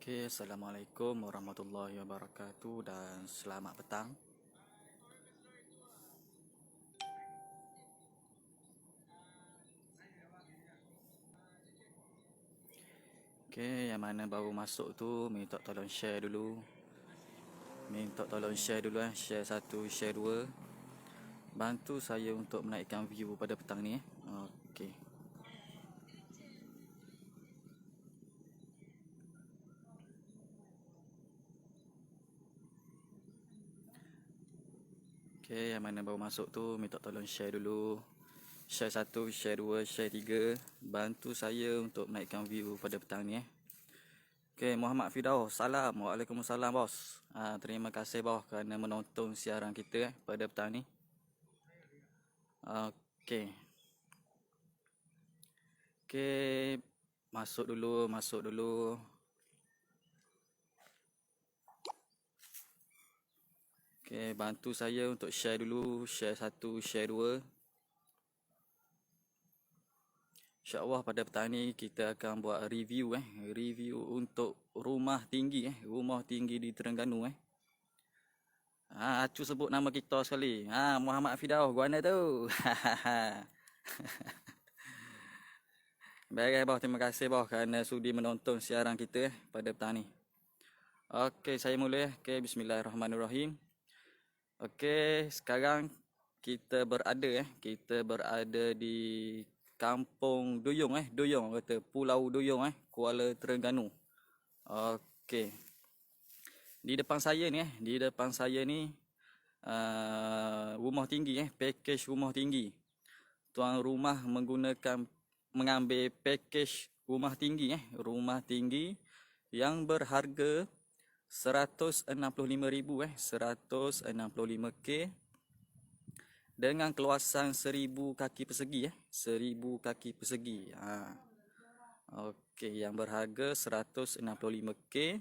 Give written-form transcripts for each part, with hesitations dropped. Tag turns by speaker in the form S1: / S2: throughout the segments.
S1: Oke, Assalamualaikum warahmatullahi wabarakatuh dan selamat petang. Oke, yang mana baru masuk tu minta tolong share dulu. Share satu, share dua. Bantu saya untuk menaikkan view pada petang ni. Oke. Oke, yang mana baru masuk tu minta tolong share dulu. Share satu, share dua, share tiga. Bantu saya untuk menaikkan view pada petang ni. Oke, Muhammad Firdaus. Salam. Waalaikumsalam, bos. Terima kasih, bos, kerana menonton siaran kita pada petang ni. Oke. Oke, masuk dulu. Oke, bantu saya untuk share dulu. Share satu, share dua. InsyaAllah pada petang ni kita akan buat review Review untuk rumah tinggi Rumah tinggi di Terengganu Acu sebut nama kita sekali. Muhammad Firdaus, guana tu. Baik, bos, terima kasih, bos, kerana sudi menonton siaran kita pada petang ni. Okey, saya mula. Okey, bismillahirrahmanirrahim. Okey, sekarang kita berada di Kampung Duyung Duyung kata Pulau Duyung Kuala Terengganu. Okey. Di depan saya ni rumah tinggi package rumah tinggi. Tuan rumah mengambil package rumah tinggi rumah tinggi yang berharga 165,000 165k dengan keluasan 1000 kaki persegi 1000 kaki persegi. Okey, yang berharga 165k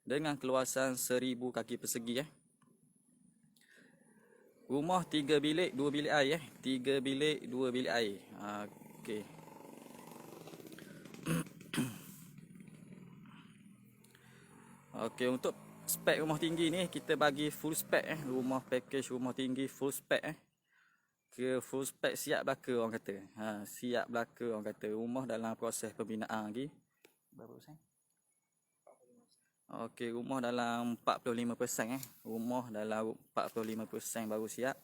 S1: dengan keluasan 1000 kaki persegi Rumah 3 bilik 2 bilik air 3 bilik 2 bilik air. Okey. Okey, untuk spek rumah tinggi ni kita bagi full spek rumah package rumah tinggi full spek ke full spek siap belaka orang kata. Siap belaka orang kata. Rumah dalam proses pembinaan lagi. Berapa persen? Okey, rumah dalam 45% Rumah dalam 45% baru siap.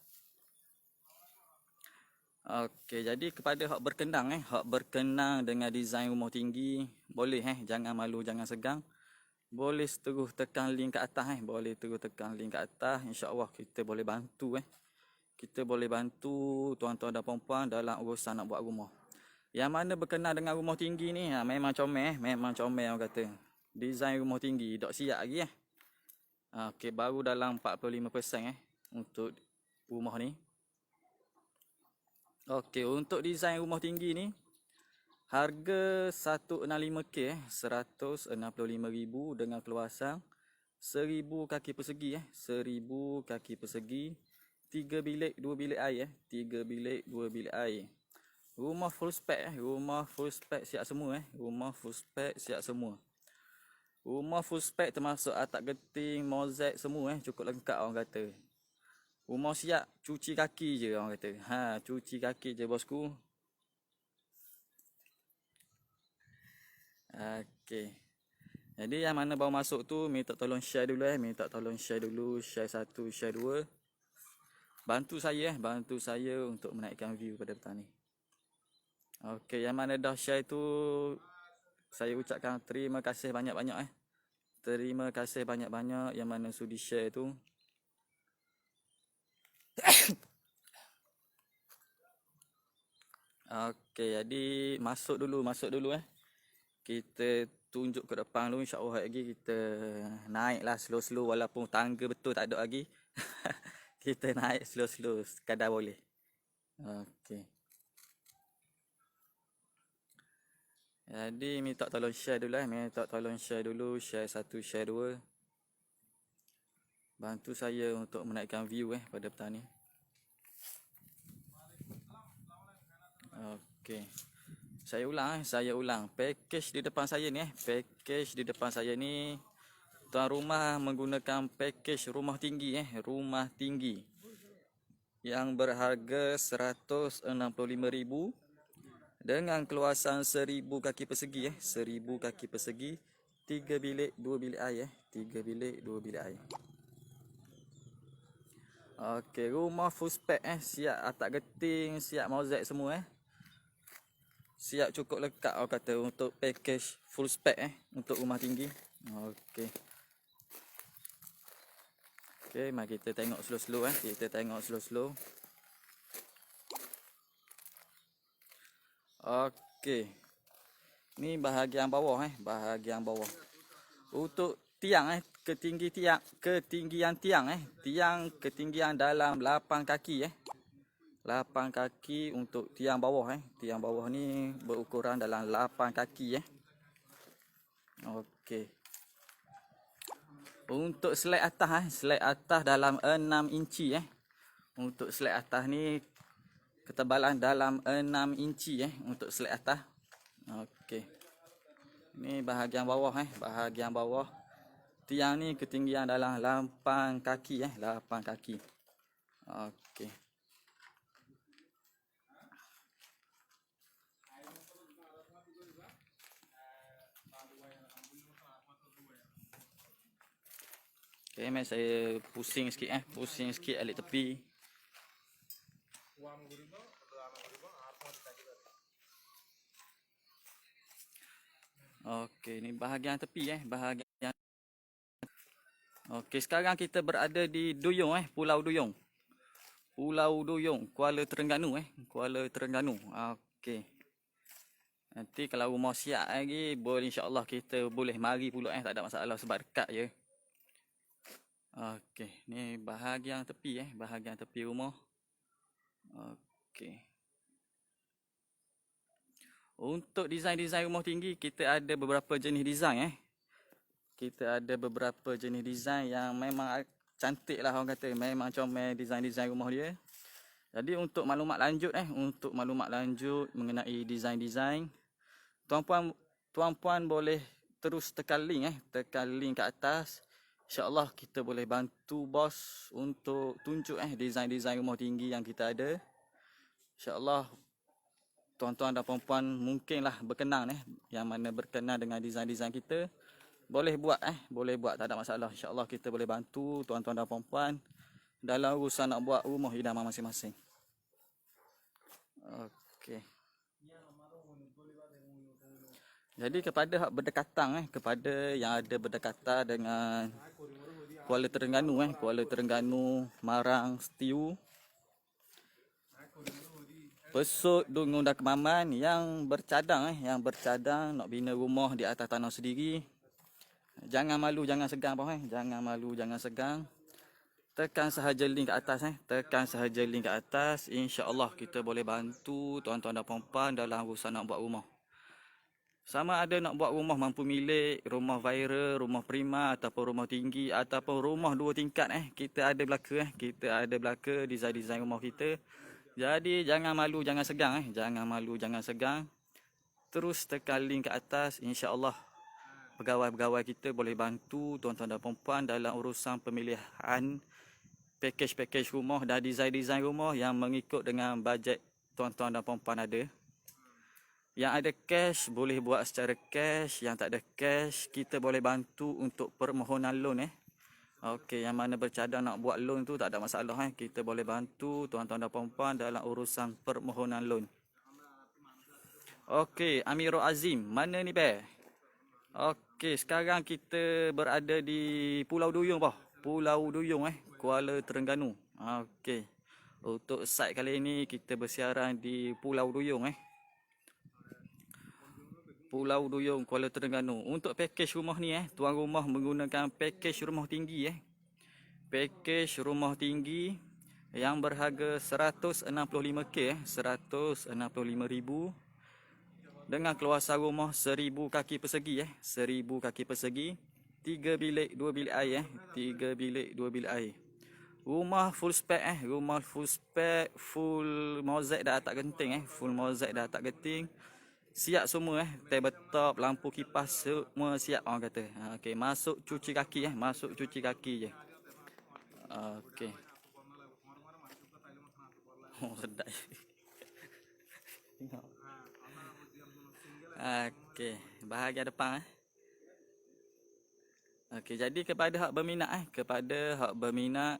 S1: Okey, jadi kepada hak berkenang dengan desain rumah tinggi, boleh jangan malu, jangan segang. Boleh terus tekan link kat atas InsyaAllah kita boleh bantu Kita boleh bantu tuan-tuan dan puan-puan dalam urusan nak buat rumah. Yang mana berkenaan dengan rumah tinggi ni memang comel orang kata. Desain rumah tinggi dak siap lagi Okey, baru dalam 45% untuk rumah ni. Okey, untuk desain rumah tinggi ni harga 165k 165,000 dengan keluasan 1000 kaki persegi 1000 kaki persegi 3 bilik 2 bilik air 3 bilik 2 bilik air. Rumah full spek siap semua Rumah full spek siap semua. Rumah full spek termasuk atap geting, mozaik semua cukup lengkap orang kata. Rumah siap, cuci kaki je orang kata. Cuci kaki je, bosku. Okey. Jadi yang mana baru masuk tu minta tolong share dulu share satu, share dua. Bantu saya untuk menaikkan view pada petang ni. Okey, yang mana dah share tu saya ucapkan terima kasih banyak-banyak Terima kasih banyak-banyak yang mana sudi share tu. Okey, jadi masuk dulu Kita tunjuk ke depan dulu, insya-Allah lagi kita naiklah slow-slow walaupun tangga betul tak ada lagi. Kita naik slow-slow sekadar boleh. Okey. Jadi minta tolong share dulu share satu, share dua. Bantu saya untuk menaikkan view pada petang ni. Okey. Saya ulang. Package di depan saya ni package di depan saya ni, tuan rumah menggunakan package rumah tinggi rumah tinggi yang berharga 165,000 dengan keluasan 1000 kaki persegi 1000 kaki persegi, 3 bilik 2 bilik air 3 bilik 2 bilik air. Okey, rumah full spec siap atap geting, siap mozaik semua Siap cukup lekat orang kata untuk package full spec untuk rumah tinggi. Okey. Okey, mari kita tengok slow-slow Kita tengok slow-slow. Okey. Ni bahagian bawah bahagian bawah. Untuk tiang ketinggian tiang tiang ketinggian dalam 8 kaki 8 kaki untuk tiang bawah Tiang bawah ni berukuran dalam 8 kaki Okey. Untuk slab atas dalam 6 inci Untuk slab atas ni ketebalan dalam 6 inci untuk slab atas. Okey. Ni bahagian bawah bahagian bawah. Tiang ni ketinggian dalam 8 kaki 8 kaki. Okey. Okey, mari saya pusing sikit pusing sikit alik tepi. Okey, ni bahagian tepi bahagian. Okey, sekarang kita berada di Duyung Pulau Duyung. Pulau Duyung, Kuala Terengganu Kuala Terengganu. Okey. Nanti kalau rumah siap lagi, boleh insya-Allah kita boleh mari pula tak ada masalah sebab dekat je. Okey, ni bahagian tepi bahagian tepi rumah. Okey. Untuk desain-desain rumah tinggi, kita ada beberapa jenis desain Kita ada beberapa jenis desain yang memang cantik lah orang kata, memang comel desain-desain rumah dia. Jadi untuk maklumat lanjut mengenai desain-desain, tuan-puan boleh terus tekan link ke atas. InsyaAllah kita boleh bantu bos untuk tunjuk desain-desain rumah tinggi yang kita ada. InsyaAllah tuan-tuan dan puan-puan mungkinlah berkenan yang mana berkenan dengan desain-desain kita. Boleh buat tak ada masalah. InsyaAllah kita boleh bantu tuan-tuan dan puan-puan dalam urusan nak buat rumah idaman masing-masing. Okey. Jadi kepada berdekatan kepada yang ada berdekatan dengan Kuala Terengganu, Marang, Setiu, Pesut, Dungun dan Kemaman yang bercadang nak bina rumah di atas tanah sendiri. Jangan malu, jangan segan jangan malu, jangan segan. Tekan sahaja link ke atas, insya-Allah kita boleh bantu tuan-tuan dan puan-puan dalam urusan nak buat rumah. Sama ada nak buat rumah mampu milik, rumah viral, rumah prima ataupun rumah tinggi ataupun rumah 2 tingkat kita ada belaka desain-desain rumah kita. Jadi jangan malu, jangan segan. Terus tekan link ke atas, insya-Allah pegawai-pegawai kita boleh bantu tuan-tuan dan puan-puan dalam urusan pemilihan package rumah dan desain-desain rumah yang mengikut dengan bajet tuan-tuan dan puan-puan ada. Yang ada cash boleh buat secara cash, yang tak ada cash kita boleh bantu untuk permohonan loan Okey, yang mana bercadang nak buat loan tu tak ada masalah kita boleh bantu tuan-tuan dan puan-puan dalam urusan permohonan loan. Okey, Amirul Azim, mana ni Okey, sekarang kita berada di Pulau Duyung Pulau Duyung Kuala Terengganu. Okey. Untuk site kali ini kita bersiaran di Pulau Duyung Pulau Duyung, Kuala Terengganu. Untuk package rumah ni tuan rumah menggunakan package rumah tinggi Package rumah tinggi yang berharga 165k 165,000 dengan keluasan rumah 1000 kaki persegi 1000 kaki persegi, 3 bilik 2 bilik air 3 bilik 2 bilik air. Rumah full spec full mozaik dah tak genting full mozaik dah tak genting. siap semua tabletop, lampu kipas semua siap orang kata. Okey, masuk cuci kaki masuk cuci kaki je. Okey. Oh, sedap. Tengok. Okey, bahagian depan Okey, jadi kepada hak berminat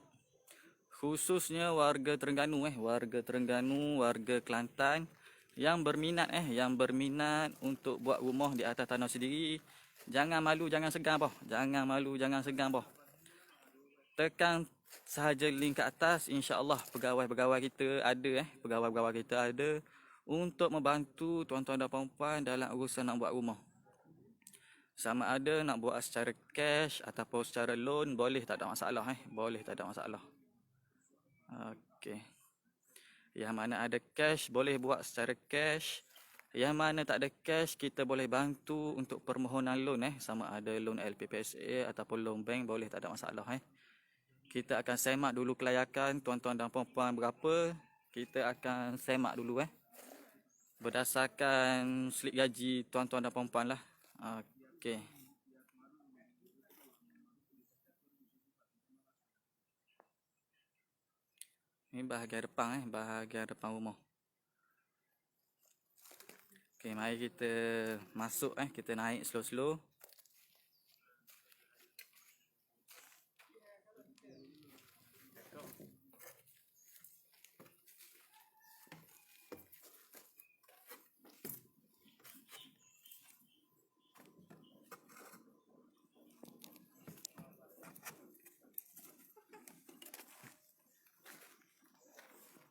S1: khususnya warga Terengganu warga Kelantan yang berminat untuk buat rumah di atas tanah sendiri, jangan malu, jangan segan boh. Tekan sahaja link ke atas, insya-Allah pegawai-pegawai kita ada untuk membantu tuan-tuan dan puan-puan dalam urusan nak buat rumah. Sama ada nak buat secara cash ataupun secara loan, boleh, tak ada masalah. Okey. Yang mana ada cash boleh buat secara cash. Yang mana tak ada cash, kita boleh bantu untuk permohonan loan sama ada loan LPPSA ataupun loan bank, boleh, tak ada masalah Kita akan semak dulu kelayakan tuan-tuan dan puan-puan berapa. Kita akan semak dulu berdasarkan slip gaji tuan-tuan dan puan-puan lah. Okey. Ini bahagian depan rumah. Okey, mari kita masuk kita naik slow-slow.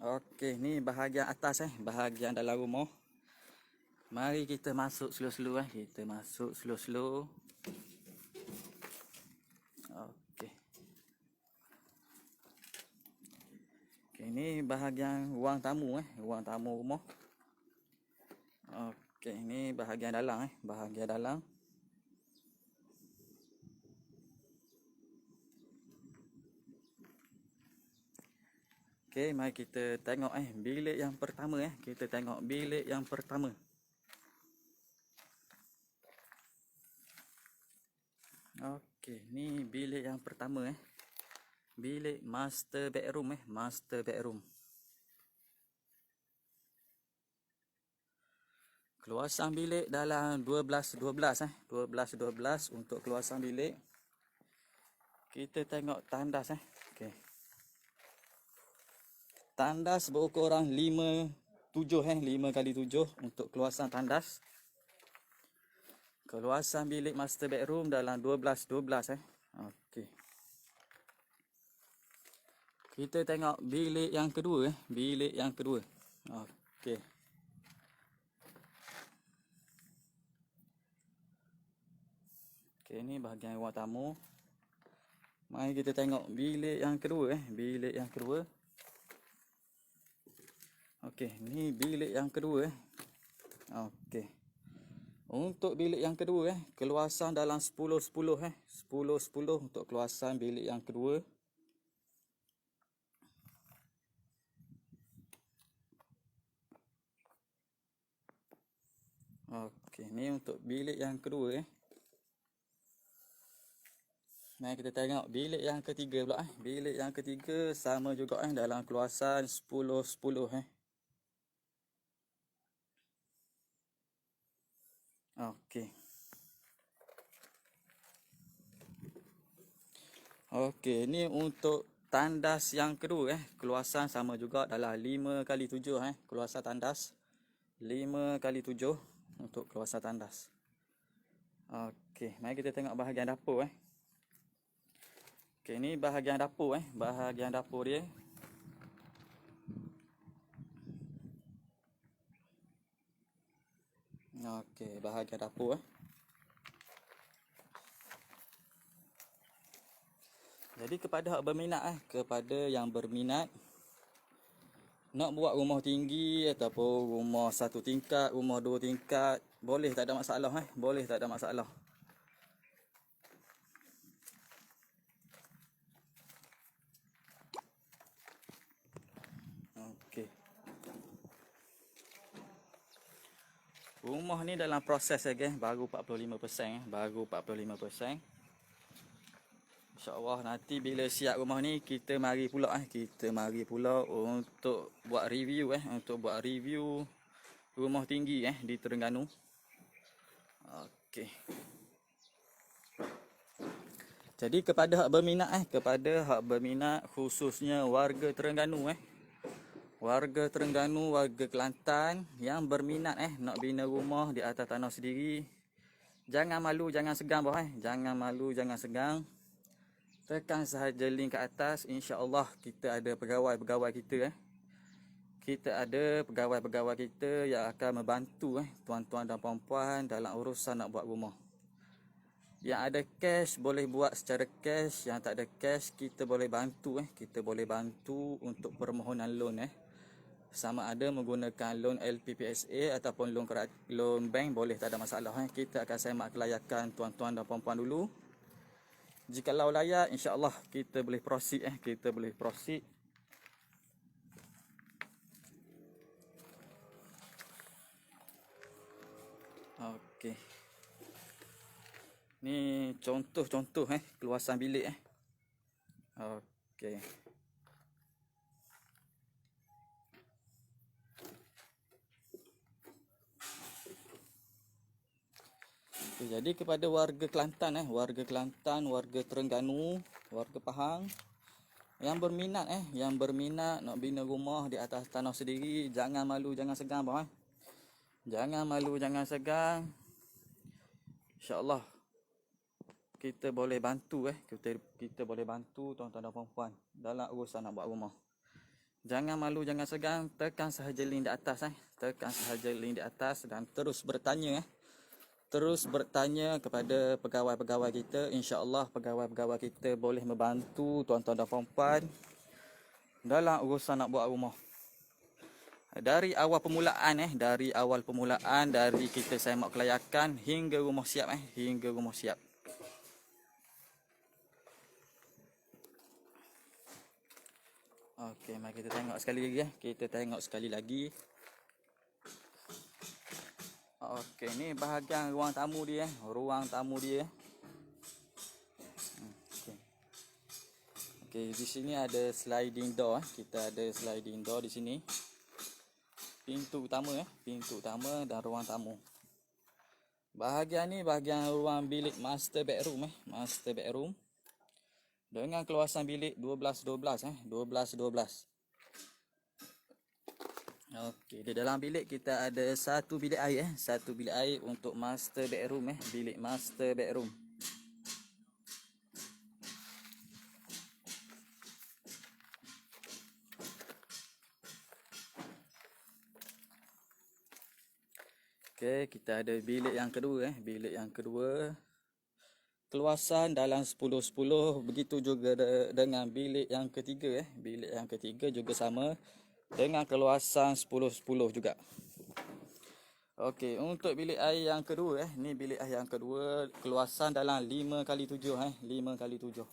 S1: Okey, ni bahagian atas bahagian dalam rumah. Mari kita masuk slow-slow Kita masuk slow-slow. Okey. Okey, ni bahagian ruang tamu ruang tamu rumah. Okey, ni bahagian dalam bahagian dalam. Okey, mari kita tengok bilik yang pertama Kita tengok bilik yang pertama. Okey, ni bilik yang pertama Bilik master bedroom master bedroom. Keluasan bilik dalam 12 untuk keluasan bilik. Kita tengok tandas Okey. Tandas berukuran 5x7 untuk keluasan tandas. Keluasan bilik master bedroom dalam 12 Okey. Kita tengok bilik yang kedua Okey. Okey, ni bahagian ruang tamu. Mari kita tengok bilik yang kedua bilik yang kedua. Okey, ni bilik yang kedua Okey. Untuk bilik yang kedua keluasan dalam 10-10 10-10 untuk keluasan bilik yang kedua. Okey, ni untuk bilik yang kedua Mari kita tengok bilik yang ketiga pula Bilik yang ketiga sama juga dalam keluasan 10-10 Okey. Okey, ni untuk tandas yang kedua keluasan sama juga dalam 5x7 keluasan tandas. 5x7 untuk keluasan tandas. Okey, mari kita tengok bahagian dapur Okey, ni bahagian dapur bahagian dapur dia. Okey, bahagian dapur Jadi kepada yang berminat nak buat rumah tinggi ataupun rumah 1 tingkat, rumah 2 tingkat, boleh, tak ada masalah boleh, tak ada masalah. Okey. Rumah ni dalam proses lagi, baru 45%, baru 45%. InsyaAllah nanti bila siap rumah ni kita mari pula untuk buat review rumah tinggi di Terengganu. Okey. Jadi kepada hak berminat khususnya warga Terengganu warga Terengganu, warga Kelantan yang berminat nak bina rumah di atas tanah sendiri, jangan malu, jangan segan bawah jangan malu, jangan segan. Tekan sahaja link ke atas, insya-Allah kita ada pegawai-pegawai kita Kita ada pegawai-pegawai kita yang akan membantu tuan-tuan dan puan-puan dalam urusan nak buat rumah. Yang ada cash boleh buat secara cash, yang tak ada cash kita boleh bantu kita boleh bantu untuk permohonan loan sama ada menggunakan loan LPPSA ataupun loan bank boleh, tak ada masalah Kita akan semak kelayakan tuan-tuan dan puan-puan dulu. Jikalau layak, insya-Allah kita boleh proceed Okey. Ni contoh keluasan bilik Okey. Jadi kepada warga Kelantan warga Terengganu, warga Pahang yang berminat nak bina rumah di atas tanah sendiri, jangan malu, jangan segan bang. Jangan malu, jangan segan. InsyaAllah kita boleh bantu kita boleh bantu tuan-tuan dan puan-puan dalam urusan nak buat rumah. Jangan malu, jangan segan, tekan sahaja link di atas dan terus bertanya kepada pegawai-pegawai kita. InsyaAllah pegawai-pegawai kita boleh membantu tuan-tuan dan puan-puan dalam urusan nak buat rumah. Dari awal permulaan, dari kita semak kelayakan hingga rumah siap Okey, mari kita tengok sekali lagi. Okey, ni bahagian ruang tamu dia Okey, di sini ada sliding door Kita ada sliding door di sini. Pintu utama dan ruang tamu. Bahagian ni bahagian ruang bilik master bedroom dengan keluasan bilik 12. Okey, di dalam bilik kita ada satu bilik air untuk master bedroom bilik master bedroom. Okey, kita ada bilik yang kedua. Keluasan dalam 10-10, begitu juga dengan bilik yang ketiga Bilik yang ketiga juga sama dengan keluasan 10-10 juga. Okey, untuk bilik air yang kedua ni bilik air yang kedua, keluasan dalam 5x7 5x7.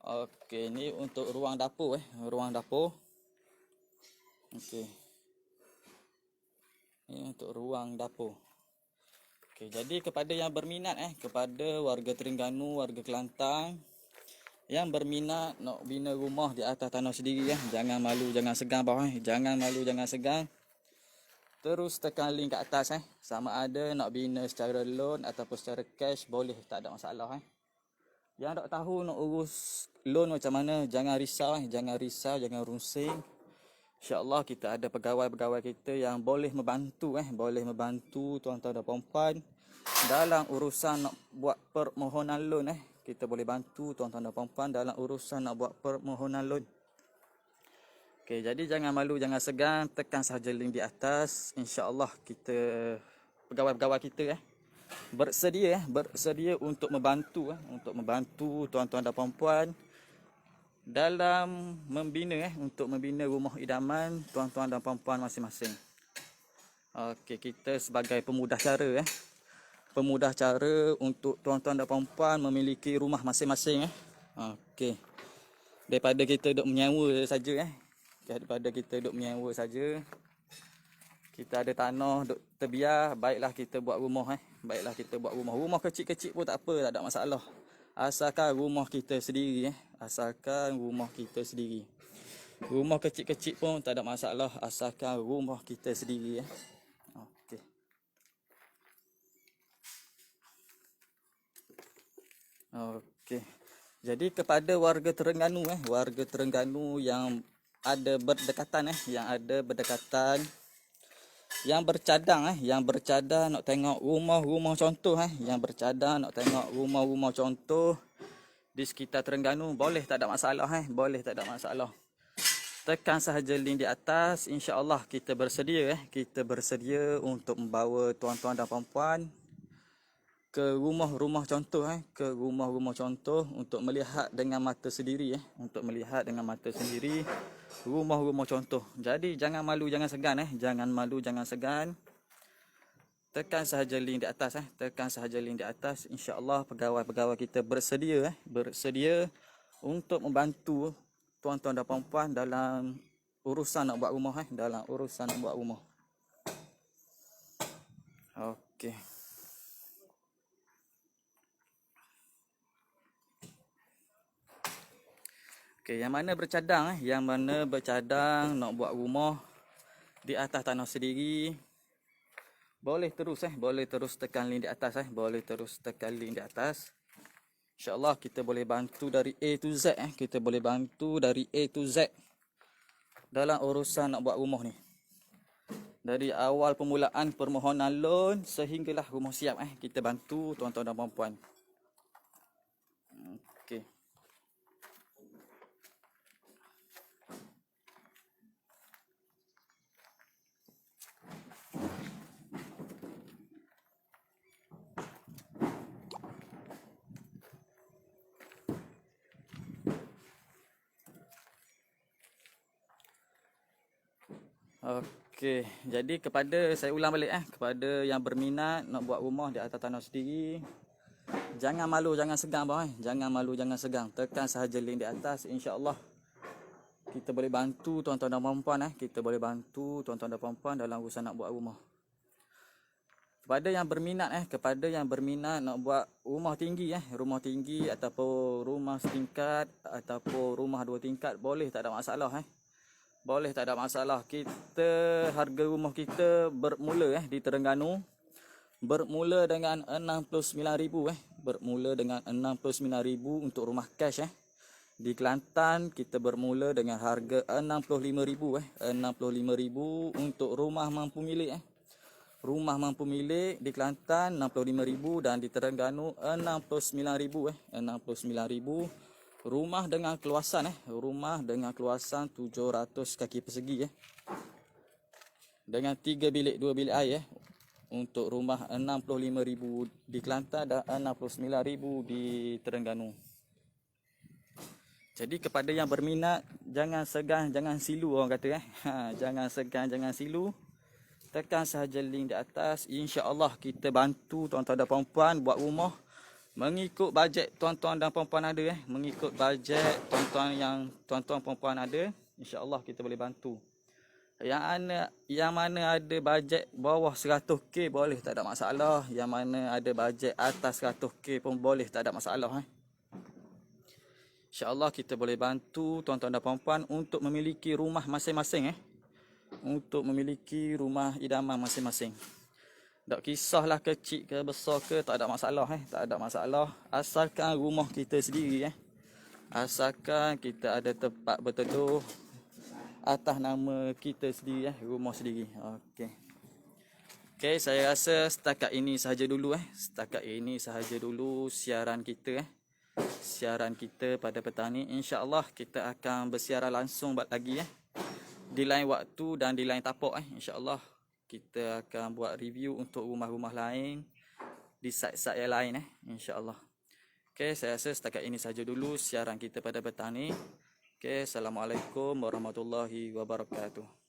S1: Okey, ni untuk ruang dapur Okey. Ini untuk ruang dapur. Okey, jadi kepada yang berminat kepada warga Terengganu, warga Kelantan yang berminat nak bina rumah di atas tanah sendiri jangan malu, jangan segan bawah jangan malu, jangan segan. Terus tekan link kat atas sama ada nak bina secara loan ataupun secara cash boleh, tak ada masalah Yang tak tahu nak urus loan macam mana, jangan risau, jangan rusing. InsyaAllah kita ada pegawai-pegawai kita yang boleh membantu tuan-tuan dan puan-puan dalam urusan nak buat permohonan loan Kita boleh bantu tuan-tuan dan puan-puan dalam urusan nak buat permohonan loan. Okey, jadi jangan malu, jangan segan, tekan sahaja link di atas. InsyaAllah kita pegawai-pegawai kita bersedia untuk membantu tuan-tuan dan puan-puan dalam membina rumah idaman tuan-tuan dan puan-puan masing-masing. Okey, kita sebagai pemudah cara untuk tuan-tuan dan puan-puan memiliki rumah masing-masing Okey. Daripada kita duduk menyewa saja Kita ada tanah duk terbiar, baiklah kita buat rumah Baiklah kita buat rumah. Rumah kecil-kecil pun tak apa, tak ada masalah. Asalkan rumah kita sendiri Asalkan rumah kita sendiri. Rumah kecil-kecil pun tak ada masalah asalkan rumah kita sendiri Okey. Okey. Jadi kepada warga Terengganu yang ada berdekatan yang bercadang nak tengok rumah-rumah contoh yang bercadang nak tengok rumah-rumah contoh di sekitar Terengganu, boleh tak ada masalah boleh tak ada masalah. Tekan sahaja link di atas, insya-Allah kita bersedia untuk membawa tuan-tuan dan puan-puan ke rumah-rumah contoh untuk melihat dengan mata sendiri rumah-rumah contoh. Jadi jangan malu, jangan segan. Tekan sahaja link di atas, insya-Allah pegawai-pegawai kita bersedia untuk membantu tuan-tuan dan puan-puan dalam urusan nak buat rumah Okey. Okey, yang mana bercadang nak buat rumah di atas tanah sendiri, boleh terus tekan link di atas, InsyaAllah kita boleh bantu dari A to Z dalam urusan nak buat rumah ni. Dari awal permulaan permohonan loan sehinggalah rumah siap kita bantu tuan-tuan dan puan-puan. Okey. Okey, jadi saya ulang balik kepada yang berminat nak buat rumah di atas tanah sendiri, jangan malu, jangan segan tekan sahaja link di atas, insya-Allah kita boleh bantu tuan-tuan dan puan-puan dalam urusan nak buat rumah. Kepada yang berminat nak buat rumah tinggi ataupun rumah setingkat ataupun rumah 2 tingkat, boleh tak ada masalah. Kita harga rumah kita bermula di Terengganu bermula dengan 69,000 untuk rumah cash Di Kelantan kita bermula dengan harga 65,000 untuk rumah mampu milik Rumah mampu milik di Kelantan 65,000 dan di Terengganu 69,000 Rumah dengan keluasan 700 kaki persegi dengan 3 bilik 2 bilik air untuk rumah 65,000 di Kelantan dan 69,000 di Terengganu. Jadi kepada yang berminat, jangan segan, jangan silu orang kata jangan segan, jangan silu. Tekan sahaja link di atas, insya-Allah kita bantu tuan-tuan dan puan-puan buat rumah mengikut bajet tuan-tuan dan puan-puan ada mengikut bajet tuan-tuan puan-puan ada, insya-Allah kita boleh bantu. Yang mana ada bajet bawah 100k boleh tak ada masalah, yang mana ada bajet atas 100k pun boleh tak ada masalah insya-Allah kita boleh bantu tuan-tuan dan puan-puan untuk memiliki rumah masing-masing untuk memiliki rumah idaman masing-masing. Tak kisahlah kecil ke besar ke, tak ada masalah asalkan rumah kita sendiri asalkan kita ada tempat berteduh atas nama kita sendiri rumah sendiri. Okey, saya rasa setakat ini sahaja dulu siaran kita pada petang ni. Insya-Allah kita akan bersiaran langsung lagi di lain waktu dan di lain tapak insya-Allah. Kita akan buat review untuk rumah-rumah lain di site-site yang lain insya-Allah. Okey, saya rasa setakat ini saja dulu siaran kita pada petang ni. Okey, assalamualaikum warahmatullahi wabarakatuh.